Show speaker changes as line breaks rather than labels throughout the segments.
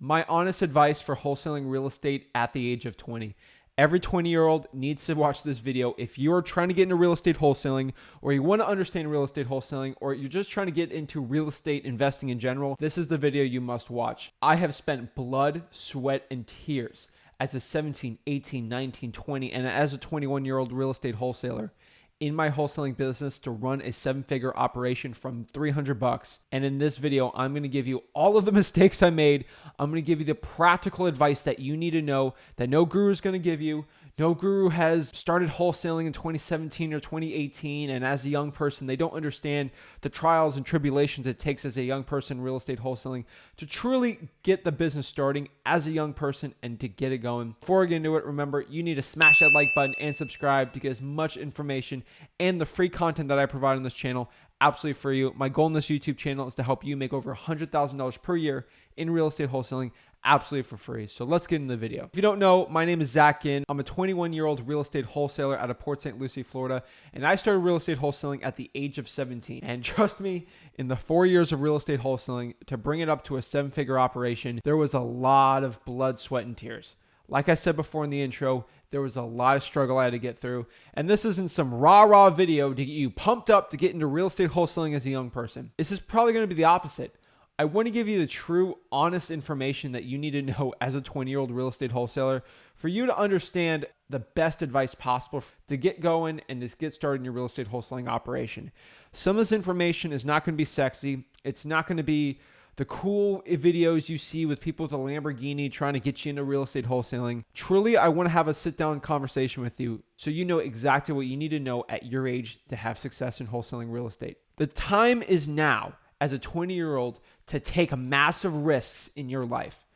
My honest advice for wholesaling real estate at the age of 20. Every 20-year-old needs to watch this video. If you're trying to get into real estate wholesaling, or you want to understand real estate wholesaling, or you're just trying to get into real estate investing in general, this is the video you must watch. I have spent blood, sweat, and tears as a 17, 18, 19, 20, and as a 21-year-old real estate wholesaler in my wholesaling business to run a 7-figure operation from $300. And in this video, I'm going to give you all of the mistakes I made. I'm going to give you the practical advice that you need to know that no guru is going to give you. No guru has started wholesaling in 2017 or 2018. And as a young person, they don't understand the trials and tribulations it takes as a young person in real estate wholesaling to truly get the business starting as a young person and to get it going. Before I get into it, remember, you need to smash that like button and subscribe to get as much information and the free content that I provide on this channel absolutely for you. My goal in this YouTube channel is to help you make over $100,000 per year in real estate wholesaling absolutely for free. So let's get into the video. If you don't know, my name is Zach Ginn. I'm a 21-year-old real estate wholesaler out of Port St. Lucie, Florida, and I started real estate wholesaling at the age of 17. And trust me, in the 4 years of real estate wholesaling, to bring it up to a 7-figure operation, there was a lot of blood, sweat, and tears. Like I said before in the intro, there was a lot of struggle I had to get through. And this isn't some rah-rah video to get you pumped up to get into real estate wholesaling as a young person. This is probably going to be the opposite. I want to give you the true, honest information that you need to know as a 20-year-old real estate wholesaler for you to understand the best advice possible to get going and just get started in your real estate wholesaling operation. Some of this information is not going to be sexy. It's not going to be the cool videos you see with people with a Lamborghini trying to get you into real estate wholesaling. Truly, I want to have a sit-down conversation with you so you know exactly what you need to know at your age to have success in wholesaling real estate. The time is now as a 20-year-old to take massive risks in your life.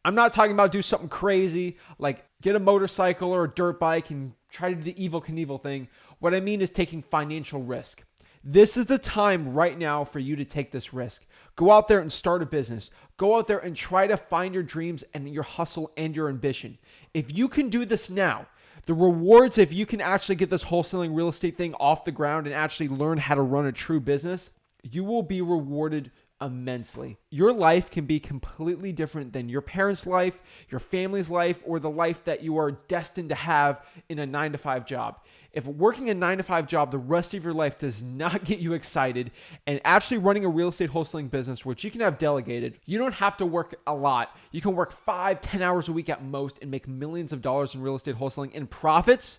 I'm not talking about do something crazy like get a motorcycle or a dirt bike and try to do the Evel Knievel thing. What I mean is taking financial risk. This is the time right now for you to take this risk. Go out there and start a business. Go out there and try to find your dreams and your hustle and your ambition. If you can do this now, the rewards, if you can actually get this wholesaling real estate thing off the ground and actually learn how to run a true business, you will be rewarded immensely. Your life can be completely different than your parents' life, your family's life, or the life that you are destined to have in a 9-to-5 job. If working a 9-to-5 job the rest of your life does not get you excited, and actually running a real estate wholesaling business, which you can have delegated, you don't have to work a lot. You can work 5-10 hours a week at most and make millions of dollars in real estate wholesaling in profits.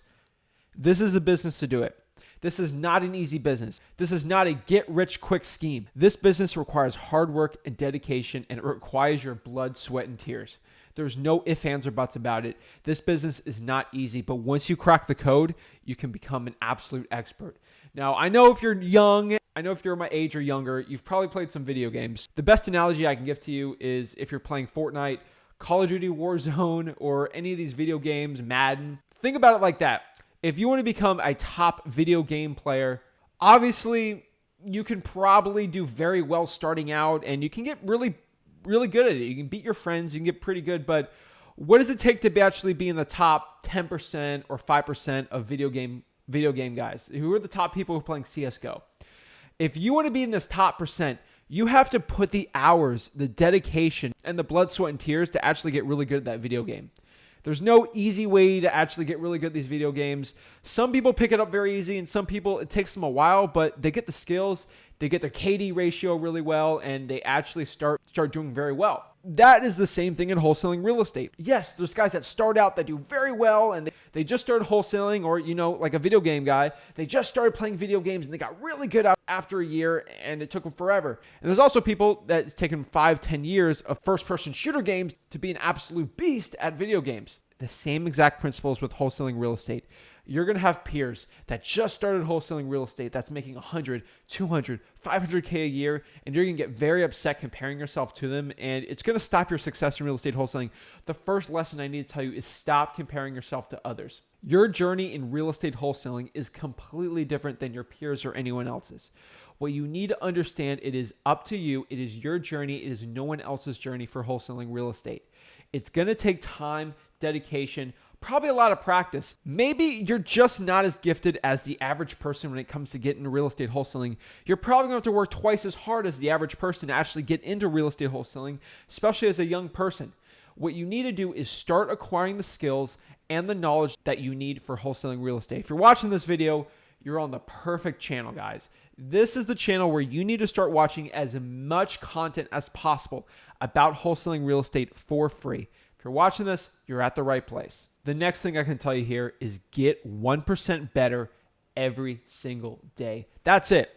This is the business to do it. This is not an easy business. This is not a get-rich-quick scheme. This business requires hard work and dedication, and it requires your blood, sweat, and tears. There's no ifs, ands, or buts about it. This business is not easy, but once you crack the code, you can become an absolute expert. Now, I know if you're young, I know if you're my age or younger, you've probably played some video games. The best analogy I can give to you is if you're playing Fortnite, Call of Duty Warzone, or any of these video games, Madden. Think about it like that. If you want to become a top video game player, obviously you can probably do very well starting out and you can get really good at it. You can beat your friends, you can get pretty good, but what does it take to actually be in the top 10% or 5% of video game guys? Who are the top people who are playing CSGO? If you want to be in this top percent, you have to put the hours, the dedication, and the blood, sweat, and tears to actually get really good at that video game. There's no easy way to actually get really good at these video games. Some people pick it up very easy, and some people, it takes them a while, but they get the skills, they get their KD ratio really well, and they actually start doing very well. That is the same thing in wholesaling real estate. Yes, there's guys that start out that do very well, and they just started wholesaling, or, you know, like a video game guy, they just started playing video games, and they got really good after a year, and it took them forever. And there's also people that it's taken 5-10 years of first-person shooter games to be an absolute beast at video games. The same exact principles with wholesaling real estate. You're going to have peers that just started wholesaling real estate that's making 100, 200, 500K a year, and you're going to get very upset comparing yourself to them, and it's going to stop your success in real estate wholesaling. The first lesson I need to tell you is stop comparing yourself to others. Your journey in real estate wholesaling is completely different than your peers or anyone else's. What you need to understand, it is up to you. It is your journey. It is no one else's journey for wholesaling real estate. It's going to take time, dedication, probably a lot of practice. Maybe you're just not as gifted as the average person when it comes to getting into real estate wholesaling. You're probably going to have to work twice as hard as the average person to actually get into real estate wholesaling, especially as a young person. What you need to do is start acquiring the skills and the knowledge that you need for wholesaling real estate. If you're watching this video, you're on the perfect channel, guys. This is the channel where you need to start watching as much content as possible about wholesaling real estate for free. If you're watching this, you're at the right place. The next thing I can tell you here is get 1% better every single day. That's it.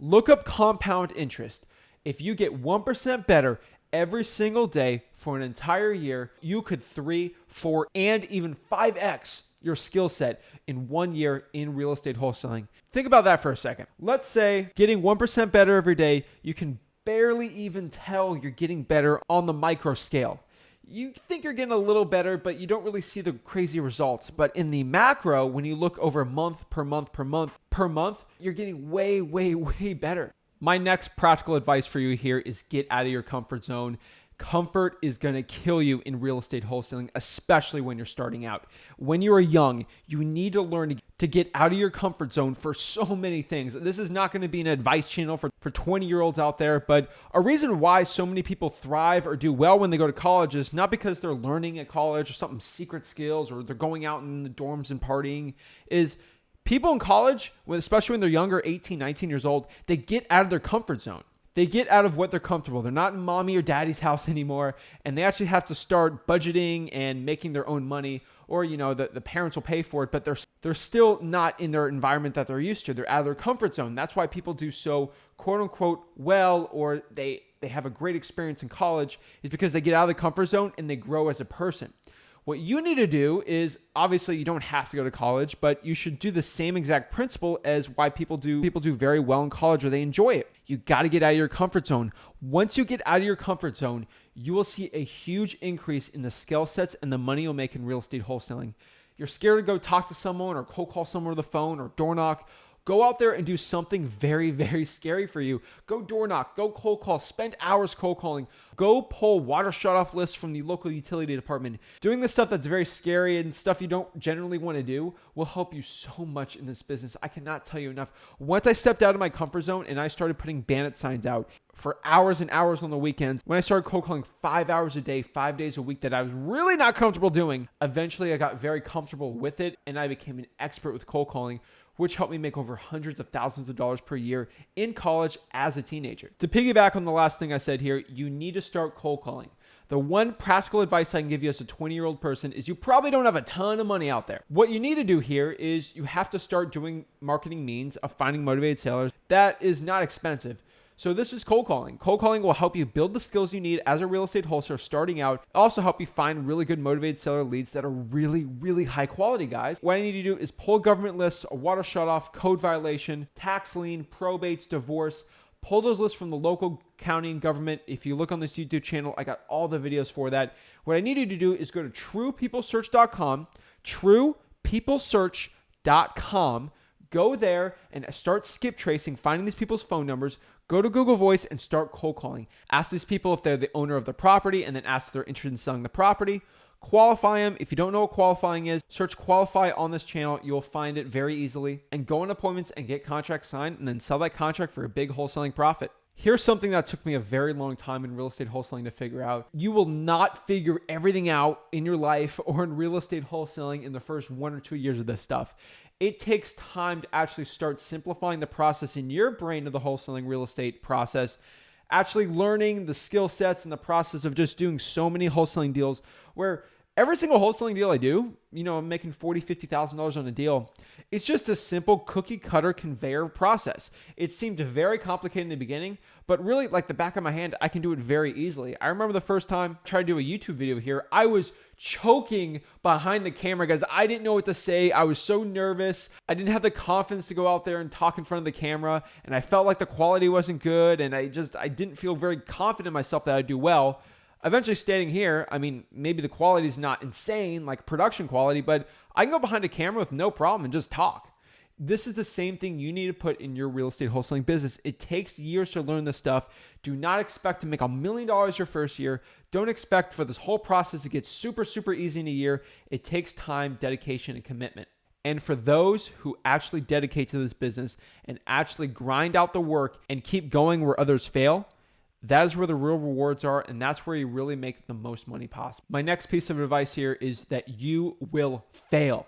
Look up compound interest. If you get 1% better every single day for an entire year, you could 3, 4, and even 5x your skill set in 1 year in real estate wholesaling. Think about that for a second. Let's say getting 1% better every day, you can barely even tell you're getting better on the micro scale. You think you're getting a little better, but you don't really see the crazy results. But in the macro, when you look over month per month, you're getting way, way, way better. My next practical advice for you here is get out of your comfort zone. Comfort is going to kill you in real estate wholesaling, especially when you're starting out. When you are young, you need to learn to get out of your comfort zone for so many things. This is not going to be an advice channel for 20-year-olds out there, but a reason why so many people thrive or do well when they go to college is not because they're learning at college or something secret skills or they're going out in the dorms and partying, is people in college, especially when they're younger, 18, 19 years old, they get out of their comfort zone. They get out of what they're comfortable. They're not in mommy or daddy's house anymore, and they actually have to start budgeting and making their own money, or the parents will pay for it, but they're still not in their environment that they're used to. They're out of their comfort zone. That's why people do so quote unquote well, or they have a great experience in college, is because they get out of the comfort zone and they grow as a person. What you need to do is, obviously you don't have to go to college, but you should do the same exact principle as why people do very well in college, or they enjoy it. You got to get out of your comfort zone. Once you get out of your comfort zone, you will see a huge increase in the skill sets and the money you'll make in real estate wholesaling. You're scared to go talk to someone or cold call someone on the phone or door knock. Go out there and do something very, very scary for you. Go door knock, go cold call, spend hours cold calling, go pull water shut-off lists from the local utility department. Doing the stuff that's very scary and stuff you don't generally want to do will help you so much in this business. I cannot tell you enough. Once I stepped out of my comfort zone and I started putting bandit signs out for hours and hours on the weekends, when I started cold calling 5 hours a day, 5 days a week that I was really not comfortable doing, eventually I got very comfortable with it and I became an expert with cold calling, which helped me make over hundreds of thousands of dollars per year in college as a teenager. To piggyback on the last thing I said here, you need to start cold calling. The one practical advice I can give you as a 20-year-old person is you probably don't have a ton of money out there. What you need to do here is you have to start doing marketing means of finding motivated sellers. That is not expensive. So this is cold calling. Cold calling will help you build the skills you need as a real estate wholesaler starting out. It'll also help you find really good motivated seller leads that are really, really high quality, guys. What I need to do is pull government lists, a water shutoff, code violation, tax lien, probates, divorce. Pull those lists from the local county and government. If you look on this YouTube channel, I got all the videos for that. What I need you to do is go to truepeoplesearch.com, truepeoplesearch.com. Go there and start skip tracing, finding these people's phone numbers. Go to Google Voice and start cold calling. Ask these people if they're the owner of the property, and then ask if they're interested in selling the property. Qualify them. If you don't know what qualifying is, search qualify on this channel. You'll find it very easily. And go on appointments and get contracts signed, and then sell that contract for a big wholesaling profit. Here's something that took me a very long time in real estate wholesaling to figure out. You will not figure everything out in your life or in real estate wholesaling in the first 1 or 2 years of this stuff. It takes time to actually start simplifying the process in your brain of the wholesaling real estate process, actually learning the skill sets and the process of just doing so many wholesaling deals where every single wholesaling deal I do, I'm making $40,000, $50,000 on a deal. It's just a simple cookie cutter conveyor process. It seemed very complicated in the beginning, but really like the back of my hand, I can do it very easily. I remember the first time I tried to do a YouTube video here, I was choking behind the camera because I didn't know what to say. I was so nervous. I didn't have the confidence to go out there and talk in front of the camera, and I felt like the quality wasn't good, and I didn't feel very confident in myself that I'd do well. Eventually standing here, maybe the quality is not insane, like production quality, but I can go behind a camera with no problem and just talk. This is the same thing you need to put in your real estate wholesaling business. It takes years to learn this stuff. Do not expect to make $1 million your first year. Don't expect for this whole process to get super, super easy in a year. It takes time, dedication, and commitment. And for those who actually dedicate to this business and actually grind out the work and keep going where others fail, That is where the real rewards are, and that's where you really make the most money possible. My next piece of advice here is that you will fail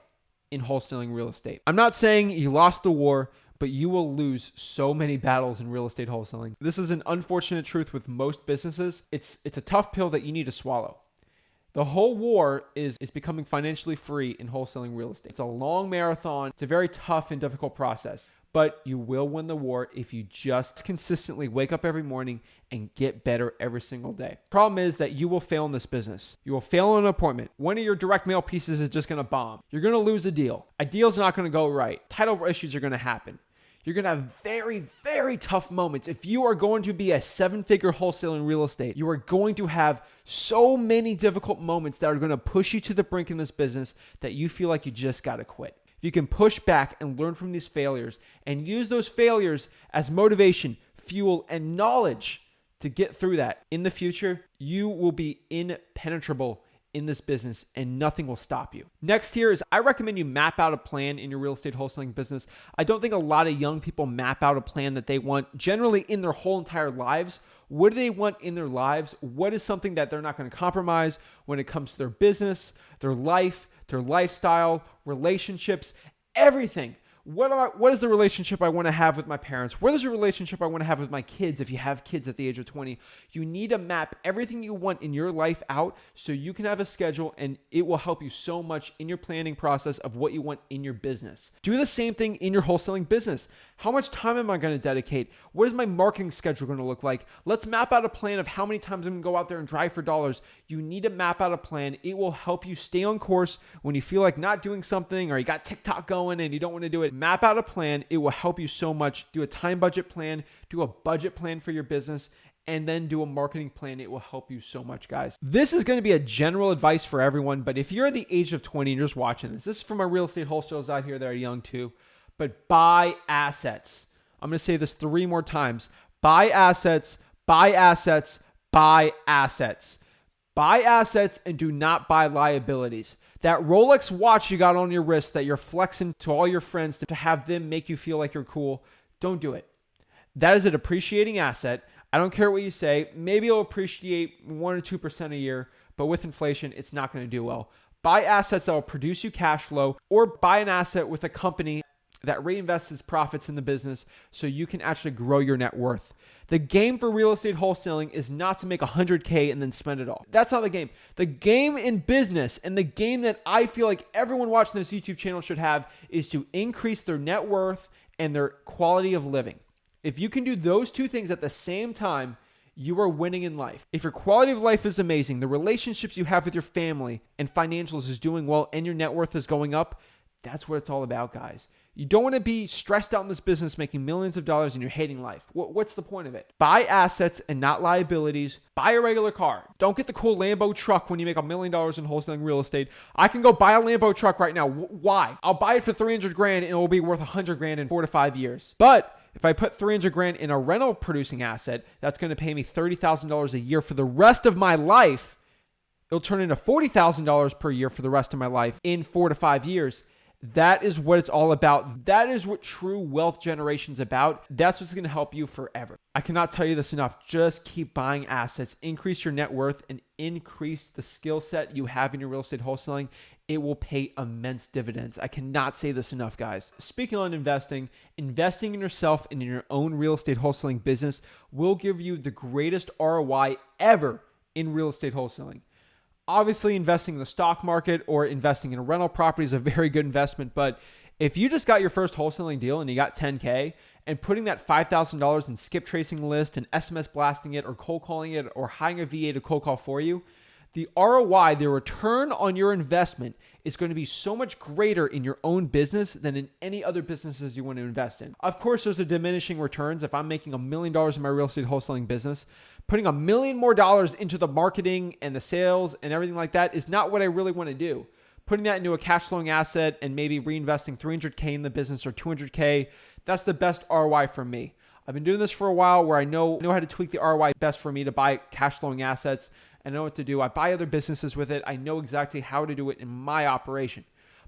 in wholesaling real estate. I'm not saying you lost the war, but you will lose so many battles in real estate wholesaling. This is an unfortunate truth with most businesses. It's a tough pill that you need to swallow. The whole war is becoming financially free in wholesaling real estate. It's a long marathon. It's a very tough and difficult process, but you will win the war if you just consistently wake up every morning and get better every single day. Problem is that you will fail in this business. You will fail on an appointment. One of your direct mail pieces is just going to bomb. You're going to lose a deal. A deal's not going to go right. Title issues are going to happen. You're going to have very, very tough moments. If you are going to be a 7-figure wholesaler in real estate, you are going to have so many difficult moments that are going to push you to the brink in this business that you feel like you just got to quit. If you can push back and learn from these failures and use those failures as motivation, fuel, and knowledge to get through that, in the future, you will be impenetrable in this business and nothing will stop you. Next here is I recommend you map out a plan in your real estate wholesaling business. I don't think a lot of young people map out a plan that they want generally in their whole entire lives. What do they want in their lives? What is something that they're not going to compromise when it comes to their business, their life, their lifestyle, relationships, everything? What is the relationship I want to have with my parents? What is the relationship I want to have with my kids if you have kids at the age of 20? You need to map everything you want in your life out so you can have a schedule, and it will help you so much in your planning process of what you want in your business. Do the same thing in your wholesaling business. How much time am I going to dedicate? What is my marketing schedule going to look like? Let's map out a plan of how many times I'm going to go out there and drive for dollars. You need to map out a plan. It will help you stay on course when you feel like not doing something or you got TikTok going and you don't want to do it. Map out a plan. It will help you so much. Do a time budget plan, do a budget plan for your business, and then do a marketing plan. It will help you so much, guys. This is going to be a general advice for everyone, but if you're at the age of 20 and you're just watching this is for my real estate wholesalers out here that are young too, but buy assets. I'm going to say this 3 more times. Buy assets, buy assets, buy assets. Buy assets and do not buy liabilities. That Rolex watch you got on your wrist that you're flexing to all your friends to have them make you feel like you're cool, don't do it. That is a depreciating asset. I don't care what you say. Maybe it'll appreciate 1 or 2% a year, but with inflation, it's not going to do well. Buy assets that will produce you cash flow, or buy an asset with a company that reinvests its profits in the business so you can actually grow your net worth. The game for real estate wholesaling is not to make $100K and then spend it all. That's not the game. The game in business, and the game that I feel like everyone watching this YouTube channel should have, is to increase their net worth and their quality of living. If you can do those 2 things at the same time, you are winning in life. If your quality of life is amazing, the relationships you have with your family and financials is doing well, and your net worth is going up, that's what it's all about, guys. You don't want to be stressed out in this business making millions of dollars and you're hating life. What's the point of it? Buy assets and not liabilities. Buy a regular car. Don't get the cool Lambo truck when you make $1 million in wholesaling real estate. I can go buy a Lambo truck right now. Why? I'll buy it for $300,000 and it will be worth $100,000 in 4 to 5 years. But if I put $300,000 in a rental producing asset, that's going to pay me $30,000 a year for the rest of my life. It'll turn into $40,000 per year for the rest of my life in 4 to 5 years. That is what it's all about. That is what true wealth generation is about. That's what's going to help you forever. I cannot tell you this enough. Just keep buying assets, increase your net worth, and increase the skill set you have in your real estate wholesaling. It will pay immense dividends. I cannot say this enough, guys. Speaking on investing in yourself and in your own real estate wholesaling business will give you the greatest ROI ever in real estate wholesaling. Obviously, investing in the stock market or investing in a rental property is a very good investment. But if you just got your first wholesaling deal and you got $10K, and putting that $5,000 in skip tracing list and SMS blasting it or cold calling it or hiring a VA to cold call for you, the ROI, the return on your investment, is going to be so much greater in your own business than in any other businesses you want to invest in. Of course, there's a diminishing returns. If I'm making $1 million in my real estate wholesaling business, putting $1 million more into the marketing and the sales and everything like that is not what I really want to do. Putting that into a cash flowing asset and maybe reinvesting $300K in the business or $200K, that's the best ROI for me. I've been doing this for a while where I know how to tweak the ROI best for me to buy cash flowing assets. I know what to do. I buy other businesses with it. I know exactly how to do it in my operation.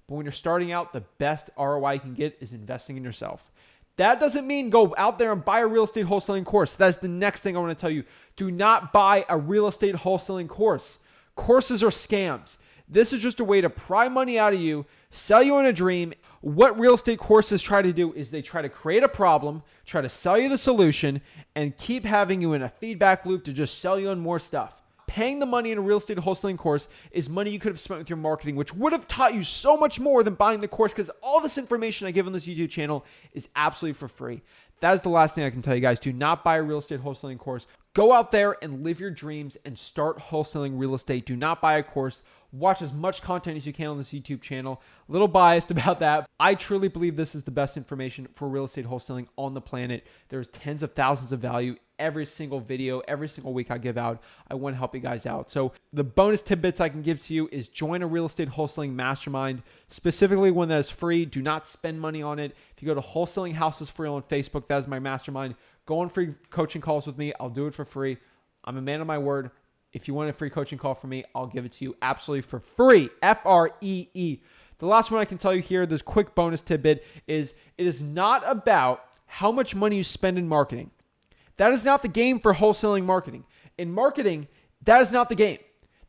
But when you're starting out, the best ROI you can get is investing in yourself. That doesn't mean go out there and buy a real estate wholesaling course. That's the next thing I want to tell you. Do not buy a real estate wholesaling course. Courses are scams. This is just a way to pry money out of you, sell you on a dream. What real estate courses try to do is they try to create a problem, try to sell you the solution, and keep having you in a feedback loop to just sell you on more stuff. Paying the money in a real estate wholesaling course is money you could have spent with your marketing, which would have taught you so much more than buying the course, because all this information I give on this YouTube channel is absolutely for free. That is the last thing I can tell you guys. Do not buy a real estate wholesaling course. Go out there and live your dreams and start wholesaling real estate. Do not buy a course. Watch as much content as you can on this YouTube channel. A little biased about that. I truly believe this is the best information for real estate wholesaling on the planet. There's tens of thousands of value every single video, every single week I give out. I want to help you guys out. So the bonus tidbits I can give to you is join a real estate wholesaling mastermind, specifically one that is free. Do not spend money on it. If you go to Wholesaling Houses for Real on Facebook, that is my mastermind. Go on free coaching calls with me. I'll do it for free. I'm a man of my word. If you want a free coaching call from me, I'll give it to you absolutely for free. Free. The last one I can tell you here, this quick bonus tidbit, is it is not about how much money you spend in marketing. That is not the game for wholesaling marketing. In marketing, that is not the game.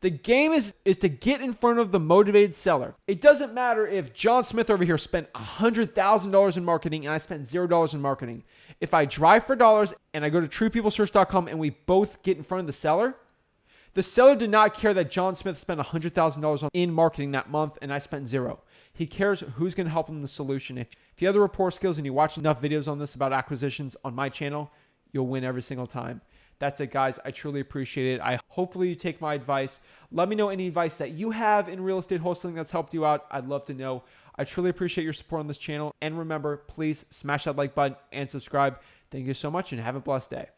The game is to get in front of the motivated seller. It doesn't matter if John Smith over here spent $100,000 in marketing and I spent $0 in marketing. If I drive for dollars and I go to truepeoplesearch.com and we both get in front of the seller did not care that John Smith spent $100,000 in marketing that month and I spent $0. He cares who's going to help him in the solution. If you have the rapport skills and you watch enough videos on this about acquisitions on my channel, you'll win every single time. That's it, guys. I truly appreciate it. Hopefully you take my advice. Let me know any advice that you have in real estate wholesaling that's helped you out. I'd love to know. I truly appreciate your support on this channel. And remember, please smash that like button and subscribe. Thank you so much and have a blessed day.